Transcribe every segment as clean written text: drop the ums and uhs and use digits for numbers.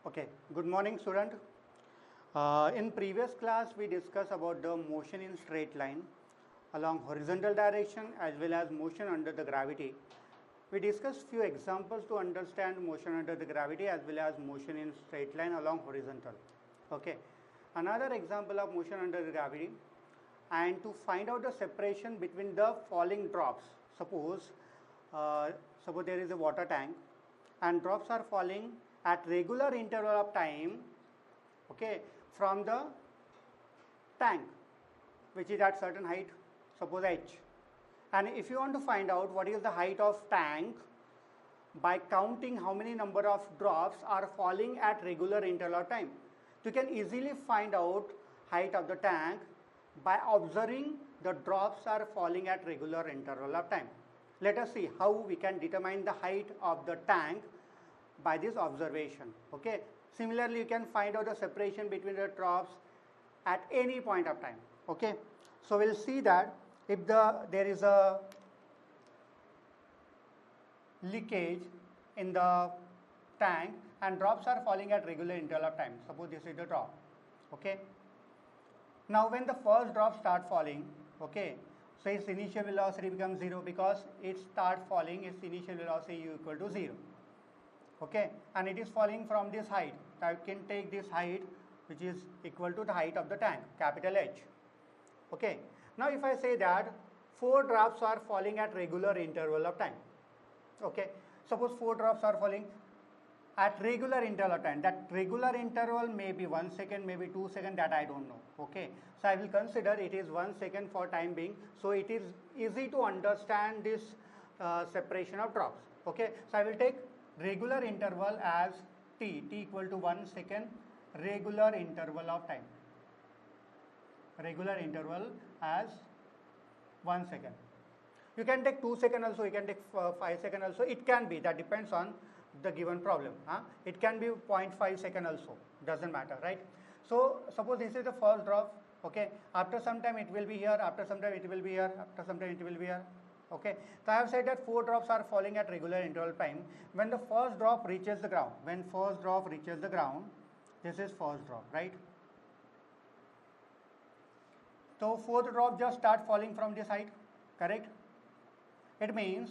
Okay, good morning student. In previous class we discussed about the motion in straight line along horizontal direction as well as motion under the gravity. We discussed few examples to understand motion under the gravity as well as motion in straight line along horizontal. Okay, another example of motion under the gravity, and to find out the separation between the falling drops. Suppose there is a water tank and drops are falling at regular interval of time, okay, from the tank which is at certain height, suppose h. And if you want to find out what is the height of tank by counting how many number of drops are falling at regular interval of time, you can easily find out height of the tank by observing the drops are falling at regular interval of time. Let us see how we can determine the height of the tank by this observation. Okay. Similarly, you can find out the separation between the drops at any point of time. Okay. So we'll see that if there is a leakage in the tank and drops are falling at regular interval of time. Suppose this is the drop. Okay. Now when the first drop start falling, okay, so its initial velocity becomes 0 because it start falling, its initial velocity u equal to 0. Okay, and it is falling from this height. I can take this height which is equal to the height of the tank, capital H. Okay, now if I say that 4 drops are falling at regular interval of time. Okay, suppose 4 drops are falling at regular interval of time. That regular interval may be 1 second, maybe 2 seconds, that I don't know. Okay, so I will consider it is 1 second for time being. So it is easy to understand this separation of drops. Okay, so I will take regular interval as t equal to 1 second, regular interval of time, regular interval as 1 second. You can take 2 seconds also, you can take 5 seconds also, it can be, that depends on the given problem. It can be 0.5 second also, doesn't matter, right? So suppose this is the first drop. Okay, after some time it will be here, after some time it will be here, after some time it will be here. Okay, so I have said that 4 drops are falling at regular interval time. When the first drop reaches the ground, when first drop reaches the ground, this is first drop, right? So fourth drop just start falling from this height, correct? It means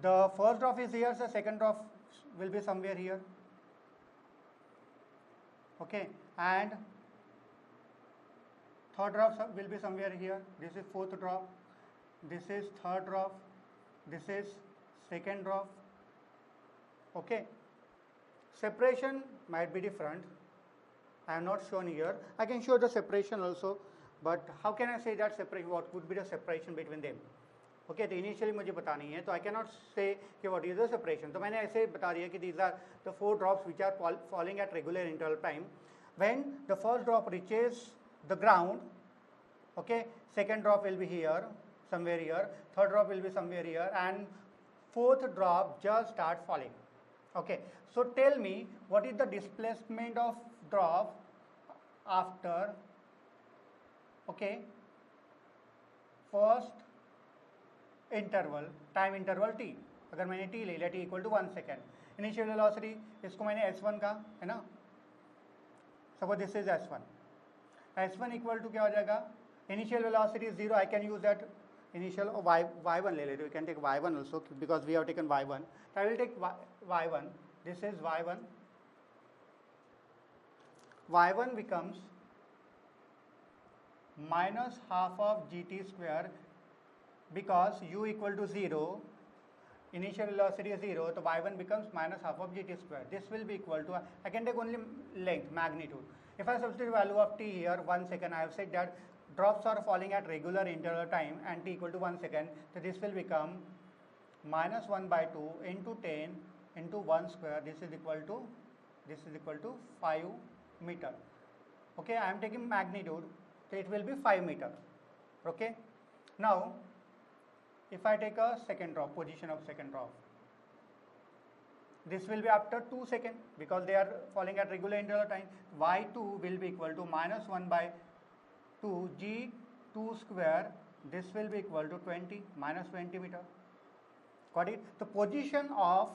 the first drop is here, so second drop will be somewhere here. Okay, and third drop will be somewhere here. This is fourth drop. This is third drop, this is second drop. Okay, separation might be different. I am not shown here. I can show the separation also, but how can I say that separation? What would be the separation between them? Okay, तो initially मुझे पता नहीं है, तो I cannot say कि what is the separation. तो मैंने ऐसे बता दिया कि these are the 4 drops which are falling at regular interval time. When the first drop reaches the ground, okay, second drop will be here, somewhere here, third drop will be somewhere here, and fourth drop just start falling. Okay, so tell me what is the displacement of drop after, okay, first interval, time interval t. अगर मैंने t ले लिया, t equal to 1 second, initial velocity इसको मैंने s1 का है ना, suppose this is s1, s1 equal to क्या हो जाएगा, initial velocity is 0, I can use that initial y1 ले लेते, you can take y1 also because we have taken y1. I will take y1, this is y1, y1 becomes minus half of gt square because u equal to 0, initial velocity is 0, so y1 becomes minus half of gt square. This will be equal to, I can take only length, magnitude. If I substitute value of t here, 1 second, I have said that drops are falling at regular interval time and t equal to 1 second, so this will become minus 1 by 2 into 10 into 1 square, this is equal to 5 meter. Okay, I am taking magnitude, so it will be 5 meter. Okay, now if I take a second drop, position of second drop, this will be after 2 seconds because they are falling at regular interval time. y2 will be equal to minus 1 by 2 g2 square, this will be equal to 20, minus 20 meter. Got it? The position of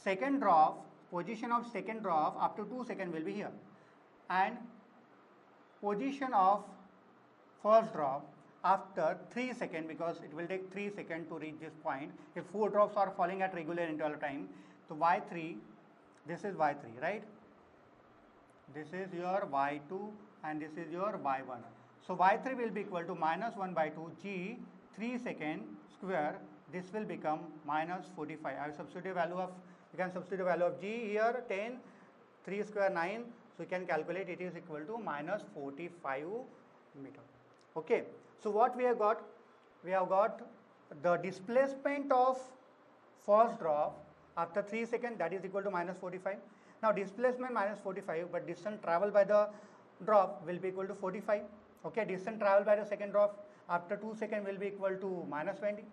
second drop position of second drop up to 2 seconds will be here, and position of first drop after 3 seconds, because it will take 3 seconds to reach this point. If 4 drops are falling at regular interval time, so y3, this is y3, right? This is your y2 and this is your y1. So y3 will be equal to minus 1 by 2 g 3 second square. This will become minus 45. I have substitute value of, you can substitute value of g here 10, 3 square 9. So you can calculate it is equal to minus 45 meter. Okay. So what we have got? We have got the displacement of first drop after 3 seconds, that is equal to minus 45. Now displacement minus 45, but distance traveled by the drop will be equal to 45. Okay, distance traveled by the second drop after 2 seconds will be equal to minus 20.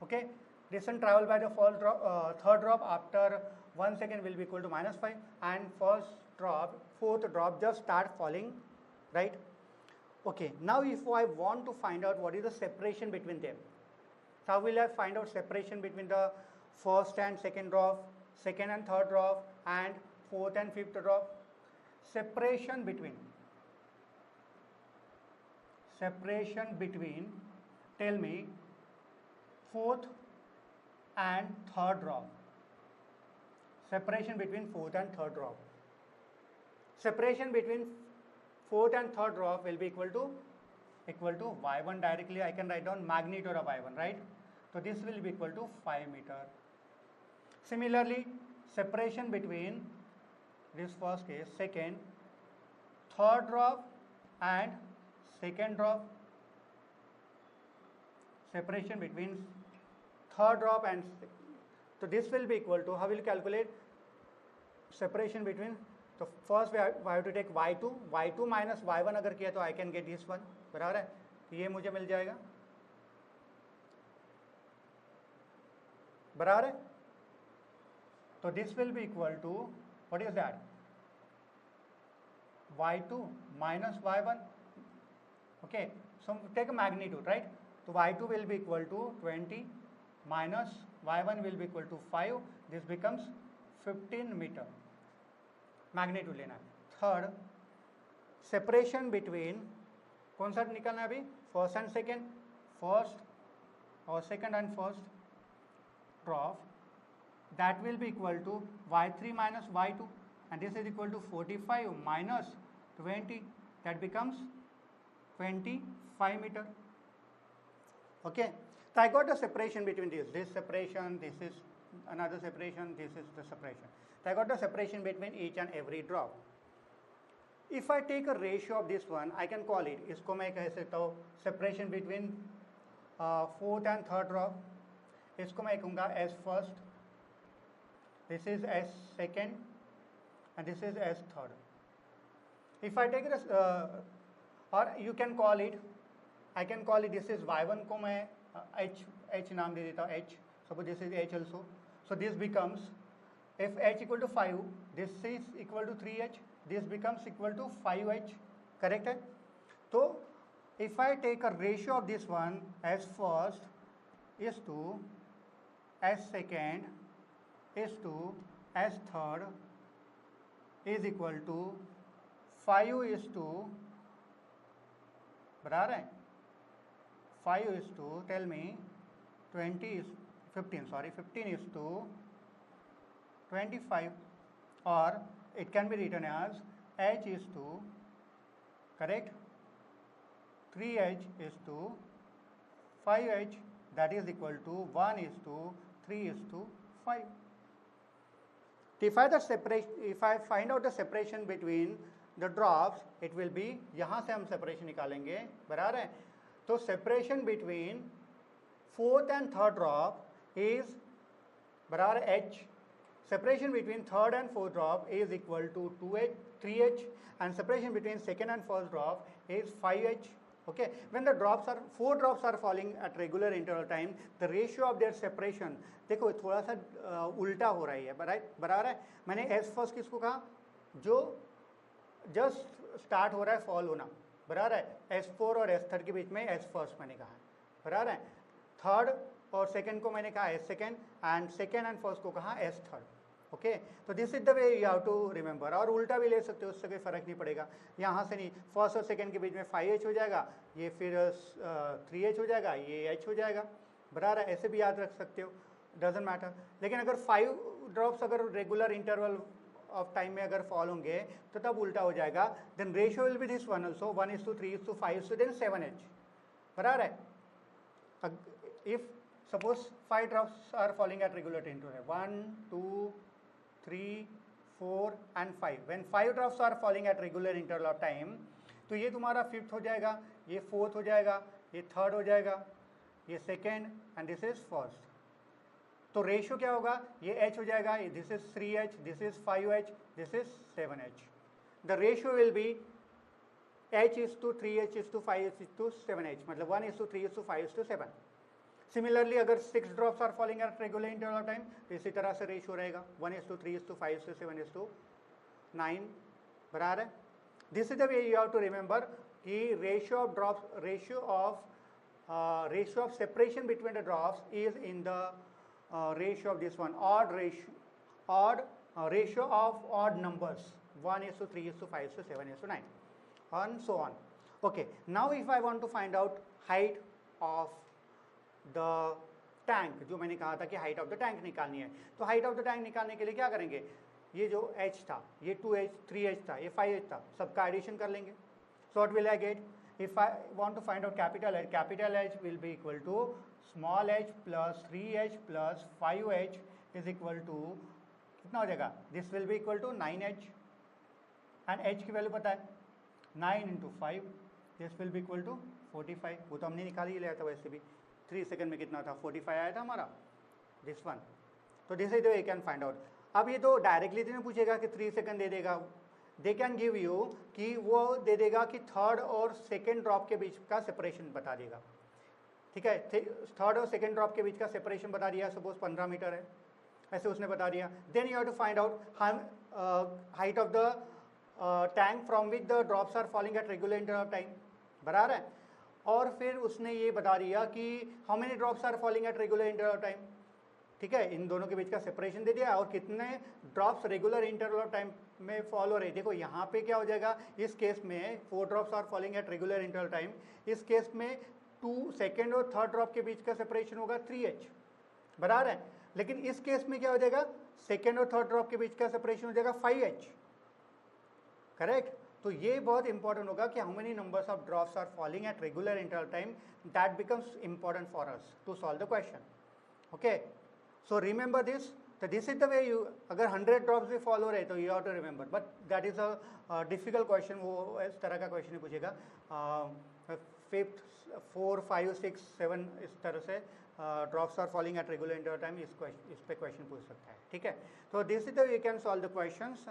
Okay, distance traveled by the third drop after 1 second will be equal to minus 5, and fourth drop just start falling, right? Okay, now if I want to find out what is the separation between them, so how will I find out separation between the first and second drop, second and third drop, and fourth and fifth drop? Separation between, tell me, fourth and third drop. Separation between fourth and third drop. Separation between fourth and third drop will be equal to y1. Directly I can write down magnitude of y1, right? So this will be equal to 5 meter. Similarly, separation between this first case, second, third drop and second drop. Separation between third drop and, so this will be equal to, how will you calculate separation between? So first we have to take y2 minus y1 अगर किया तो I can get this one, बराबर है, तो ये मुझे मिल जाएगा, बराबर है. तो this will be equal to, what is that, y2 minus y1. Okay, so take a magnitude, right? So y2 will be equal to 20 minus y1 will be equal to 5. This becomes 15 meter. Magnitude लेना है. Third, separation between, कौन सा निकालना है अभी, first and second, first और second and first drop, that will be equal to y3 minus y2, and this is equal to 45 minus 20, that becomes 25 metre. Okay, so I got the separation between this separation, this is another separation, this is the separation. So I got the separation between each and every drop. If I take a ratio of this one, I can call it, इसको मैं कह सकता हूँ separation between fourth and third drop. इसको मैं कहूँगा as first, this is as second, and this is as third. If I take this, or you can call it, I can call it, this is y1 को मैं h नाम दे देता हूँ, h. Suppose this is h also. So this becomes, if h equal to 5, this is equal to 3h, this becomes equal to 5h, correct है? So if I take a ratio of this one as first is to as second is to as third is equal to 5 is to, बराबर है, 5 is to, tell me, 20 is 15, sorry, 15 is to 25, or it can be written as h is to, correct, 3h is to 5h, that is equal to 1 is to 3 is to 5. If I find out the separation between the drops, it will be, यहाँ से हम separation निकालेंगे, बराबर है? तो separation between fourth and third drop is बराबर h. Separation between third and fourth drop is equal to 2h, 3h, and separation between second and first drop is 5h. Okay, when the four drops are falling at regular interval time, the ratio of their separation, देखो थोड़ा सा उल्टा हो रही है, बराबर है? मैंने s first किसको कहा, जो जस्ट स्टार्ट हो रहा है फॉल होना, बराबर है? S4 और S3 के बीच में S फर्स्ट मैंने कहा, बराबर है? थर्ड और सेकंड को मैंने कहा S second, and second and first को कहा S थर्ड. ओके, तो this is the way you have to remember. और उल्टा भी ले सकते हो, उससे कोई फर्क नहीं पड़ेगा। यहाँ से नहीं, फर्स्ट और सेकंड के बीच में 5h हो जाएगा, ये फिर 3h हो जाएगा, ये h हो जाएगा, बराबर है। ऐसे भी याद रख सकते हो, डजेंट मैटर। लेकिन अगर 5 ड्रॉप्स अगर रेगुलर इंटरवल ऑफ टाइम में अगर फॉल होंगे तो तब उल्टा हो जाएगा। Then ratio will be this one also, 1:3:5 then 7h, बराबर है। If suppose 5 drops are falling at regular interval, 1 2 3 4 and 5, when 5 drops are falling at regular interval of time, तो ये तुम्हारा फिफ्थ हो जाएगा, ये फोर्थ हो जाएगा, ये थर्ड हो जाएगा, ये second and this is first. तो रेशियो क्या होगा, ये h हो जाएगा, this is 3h, this is 5h, this is 7h। The ratio will be h:3h:5h:7h, मतलब 1:3:5:7। सिमिलरली अगर 6 drops are falling at regular interval of time तो इसी तरह से रेशियो रहेगा 1:3:5:7:9, बराबर है। This is the way you have to remember कि ratio of drops, ratio of separation between the drops is in the ratio of this one, odd ratio of odd numbers, 1:3:5:7:9 and so on. Okay, now if I want to find out height of the tank, जो मैंने कहा था कि height of the tank निकालनी है, तो height of the tank निकालने के लिए क्या करेंगे, ये जो h था, ये 2h 3h था, ये 5h था, सबका एडिशन कर लेंगे। So what will I get, if I want to find out capital H will be equal to small h plus 3h plus 5h is equal to कितना हो जाएगा, this will be equal to 9h, and h की value पता है 9 × 5, this will be equal to 45। वो तो हमने निकाल ही लिया था वैसे भी, 3 सेकंड में कितना था, 45 आया था हमारा, दिस वन। तो this is the way you can find out. अब ये तो डायरेक्टली नहीं पूछेगा कि 3 सेकंड दे देगा, दे कैन गिव यू कि वो दे देगा कि थर्ड और सेकंड ड्रॉप के बीच का सेपरेशन बता देगा, ठीक है। थर्ड और सेकंड ड्रॉप के बीच का सेपरेशन बता दिया, सपोज 15 मीटर है, ऐसे उसने बता दिया। Then you have to find out height of the tank from which the drops are falling at regular interval of time, बराबर है। और फिर उसने ये बता दिया कि how many drops are falling at regular interval of time, ठीक है, इन दोनों के बीच का सेपरेशन दे दिया और कितने drops regular interval of time में फॉल हो रहे। देखो यहाँ पे क्या हो जाएगा, इस केस में 4 drops are falling at regular interval time, इस केस में 2 सेकेंड और थर्ड ड्रॉप के बीच का सेपरेशन होगा 3h, बराबर है। लेकिन इस केस में क्या हो जाएगा, सेकेंड और थर्ड ड्रॉप के बीच का सेपरेशन हो जाएगा 5h, करेक्ट। तो ये बहुत इंपॉर्टेंट होगा कि how many numbers of drops are falling at regular interval time, that becomes important for us to solve the question. Okay, so remember this, तो this is the way you, अगर 100 drops भी follow रहे तो you have to remember, but that is a difficult question, वो इस तरह का question नहीं पूछेगा। 5th 4 5 6 7 इस तरह से drops are falling at regular interval time, इस पे क्वेश्चन पूछ सकता है, ठीक है। तो this is the way you can solve the questions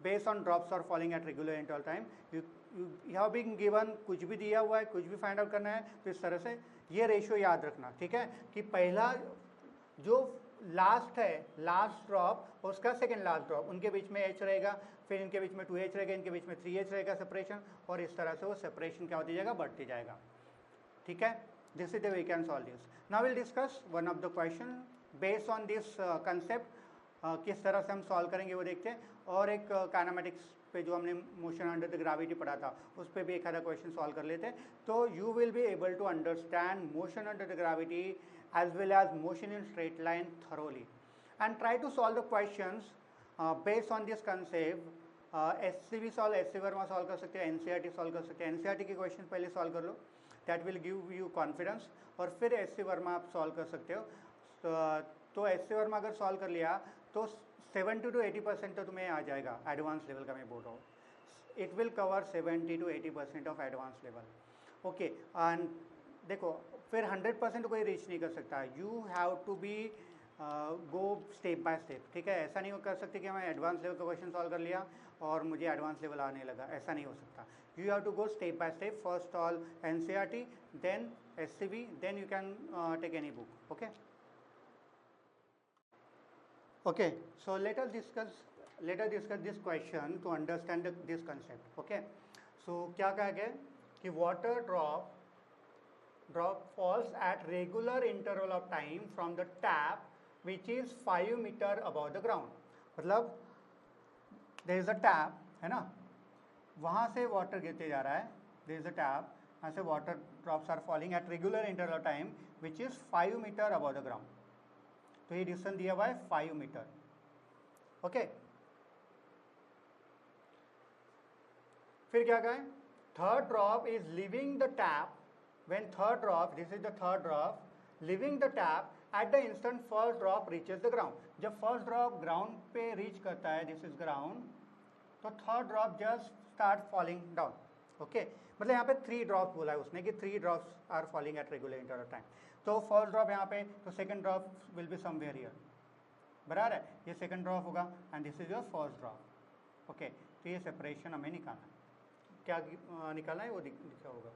based on drops are falling at regular interval time. You have been given, कुछ भी दिया हुआ है, कुछ भी फाइंड आउट करना है, तो इस तरह से ये रेशियो याद रखना, ठीक है, कि पहला जो लास्ट है, लास्ट ड्रॉप उसका सेकेंड लास्ट ड्रॉप, उनके बीच में h रहेगा, फिर इनके बीच में 2h रहेगा, इनके बीच में 3h रहेगा सेपरेशन, और इस तरह से वो सेपरेशन क्या होती जाएगा, बढ़ती जाएगा, ठीक है। This is the way we can solve this. Now will discuss one of the question based on this concept, किस तरह से हम सॉल्व करेंगे वो देखते हैं। और एक काइनेमेटिक्स पे जो हमने मोशन अंडर द ग्रेविटी पढ़ा था, उस पर भी एक आधा क्वेश्चन सॉल्व कर लेते हैं, तो you will be able to understand motion under the gravity as well as motion in straight line thoroughly, and try to solve the questions based on this concept. SC भी solve, SC Verma solve कर सकते हैं, NCERT solve कर सकते हैं। NCERT के question पहले solve कर लो, that will give you confidence, और फिर SC वर्मा आप सॉल्व कर सकते हो। तो SC वर्मा अगर सॉल्व कर लिया तो 70 to 80% तो तुम्हें आ जाएगा एडवांस लेवल का, मैं बोल रहा हूँ, it will cover 70 to 80% of advance level, okay. And देखो फिर 100% कोई रीच नहीं कर सकता, you have to be go step by step, ठीक है। ऐसा नहीं कर सकते कि मैं एडवांस लेवल का क्वेश्चन सॉल्व कर लिया और मुझे एडवांस लेवल आने लगा, ऐसा नहीं हो सकता। You have to go step by step, first all NCERT, then SCB, then you can take any book, okay. Okay, so let us discuss this question to understand this concept, okay. So क्या कहा गया कि water drop falls at regular interval of time from the tap which is 5 metre above the ground, मतलब there is a tap है ना, वहां से water गिरते जा रहा है, देयर इज अ टैप, वहां से water drops are falling at regular interval time which is 5 metre above the ground. तो ये डिस्टेंस दिया हुआ है 5 मीटर। ओके, फिर क्या कहें, third drop is living the tap, when third drop, this is the third drop living the tap at the instant first drop reaches the ground. जब first drop ground पे reach करता है, this is ground, तो third drop just start falling down. Okay, मतलब यहाँ पे 3 drops बोला है उसने कि 3 drops are falling at regular interval time. तो फर्स्ट ड्रॉप यहाँ पे, तो second drop will be somewhere here, बराबर है, ये सेकंड ड्रॉप होगा and this is your first drop. Okay, तो ये सेपरेशन हमें निकालना है, क्या निकालना है वो लिखा होगा।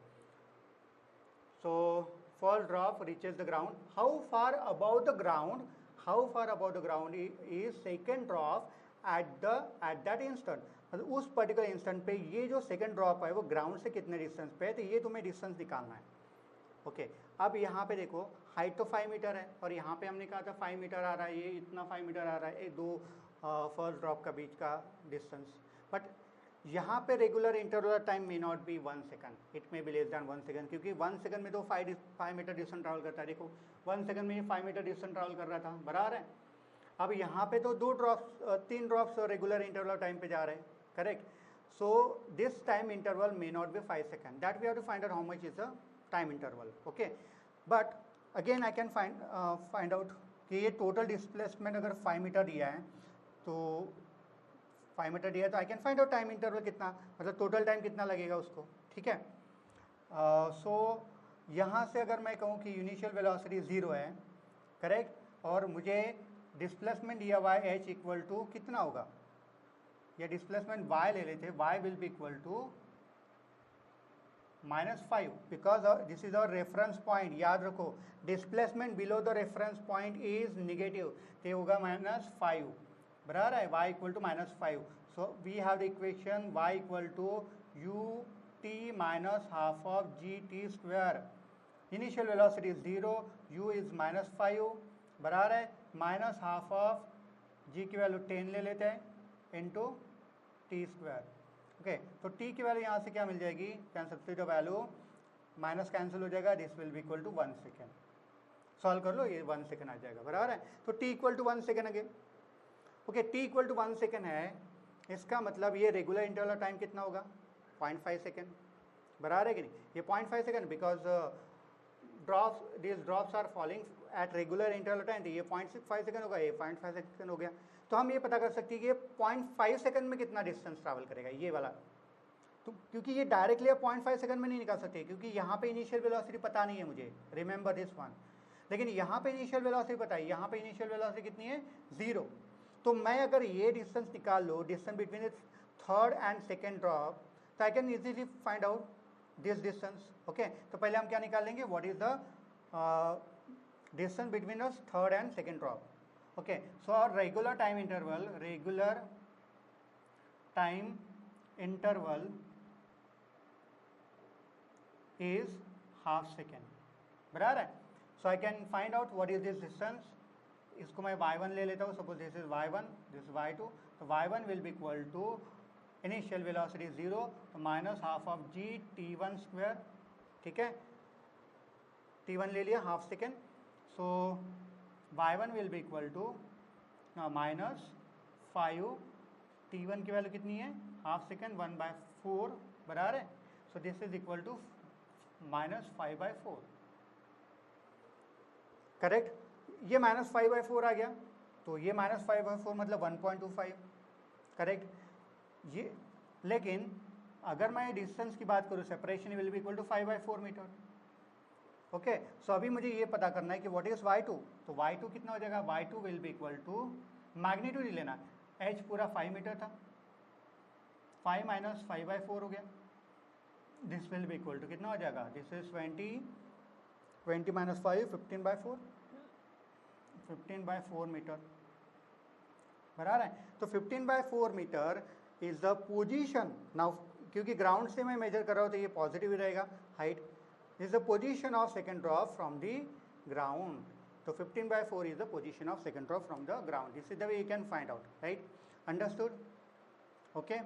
So first drop reaches the ground, how far about the ground, how far about the ground is second drop at that instant, मतलब उस पर्टिकुलर इंस्टेंट पे ये जो सेकंड ड्रॉप है वो ग्राउंड से कितने डिस्टेंस पे है, तो ये तुम्हें डिस्टेंस निकालना है। ओके, अब यहाँ पे देखो हाइट तो 5 मीटर है और यहाँ पे हमने कहा था 5 मीटर आ रहा है, ये इतना 5 मीटर आ रहा है, एक दो फर्स्ट ड्रॉप का बीच का डिस्टेंस, बट यहाँ पे regular interval time may not B 1 second, it may be less than 1 second, क्योंकि 1 सेकंड में तो 5 मीटर डिस्टेंस ट्रैवल करता है। देखो 1 सेकंड में 5 मीटर डिस्टेंस ट्रैवल कर रहा था, बराबर है। अब यहाँ पे तो 3 ड्रॉप्स रेगुलर इंटरवल टाइम पे जा रहे हैं, correct. So this time interval may not be 5 second, that we have to find out how much is the time interval. Okay, but again I can find out कि ये total displacement अगर 5 metre दिया है, तो 5 metre दिया है तो I can find out time interval कितना, मतलब टोटल टाइम कितना लगेगा उसको, ठीक है। सो यहाँ से अगर मैं कहूँ कि इनिशियल वेलोसिटी 0 है, करेक्ट, और मुझे डिस्प्लेसमेंट दिया हुआ है h इक्वल टू कितना होगा, या डिस्प्लेसमेंट y ले लेते, y will be equal to -5, because this is our reference point. याद रखो displacement below the reference point is negative, तो होगा -5, बराबर है, y equal to -5। So we have the equation y equal to ut minus half of gt square, initial velocity 0, u is -5, बराबर है, minus half of g की value 10 ले लेते हैं इंटू टी स्क्वायर। ओके, तो t की value यहाँ से क्या मिल जाएगी, can substitute value, minus cancel हो जाएगा, this will be equal to 1 second, solve कर लो, ये 1 सेकेंड आ जाएगा, बराबर है। तो t equal to 1 second again. Okay, t equal to 1 second है, इसका मतलब ये रेगुलर इंटरवल टाइम कितना होगा, 0.5 सेकेंड, बराबर है कि नहीं, ये 0.5 second, because drops are falling at regular interval time, तो ये 0.5 सेकेंड होगा, ये 0.5 सेकेंड हो गया। तो हम ये पता कर सकते हैं कि ये 0.5 सेकेंड में कितना डिस्टेंस ट्रैवल करेगा, ये वाला, तो क्योंकि ये डायरेक्टली आप 0.5 सेकेंड में नहीं निकाल सकते, क्योंकि यहाँ पे इनिशियल वेलोसिटी पता नहीं है मुझे, रिमेंबर दिस वन, लेकिन यहाँ पे इनिशियल वेलोसिटी पता है, यहाँ पे इनिशियल वेलोसिटी कितनी है, 0। तो मैं अगर ये डिस्टेंस निकाल लो, distance between third and second drop, तो I can easily find out this distance. Okay, तो पहले हम क्या निकाल लेंगे, what is the distance between the third and second drop. Okay, so our regular time interval is half second, बराबर है। So I can find out what is this distance, इसको मैं y1 ले लेता हूँ, suppose this is y1, this is y2, तो y1 will be equal to initial velocity 0, तो minus half of g t1 square, ठीक है, t1 ले लिया half second, so y1 will be equal to -5, t1 की वैल्यू कितनी है, half second, 1/4, बराबर है। So this is equal to -5/4, correct. ये -5/4 आ गया, तो ये -5/4 मतलब 1.25, करेक्ट। ये लेकिन अगर मैं डिस्टेंस की बात करूँ, separation will be equal to 5/4 metre. Okay, so अभी मुझे ये पता करना है कि व्हाट इज y2, तो y2 कितना हो जाएगा, y2 will be equal to, magnitude लेना, h पूरा 5 मीटर था, 5 - 5/4 हो गया, this will be equal to कितना हो जाएगा, दिस इज 20 - 5, 15/4, 15/4 मीटर, बराबर है। तो 15/4 metre is the position now, क्योंकि ग्राउंड से मैं मेजर कर रहा हूँ तो ये पॉजिटिव ही रहेगा, height is the position of second drop from the ground, So 15/4 is the position of second drop from the ground. This is the way you can find out, right? Understood? Okay.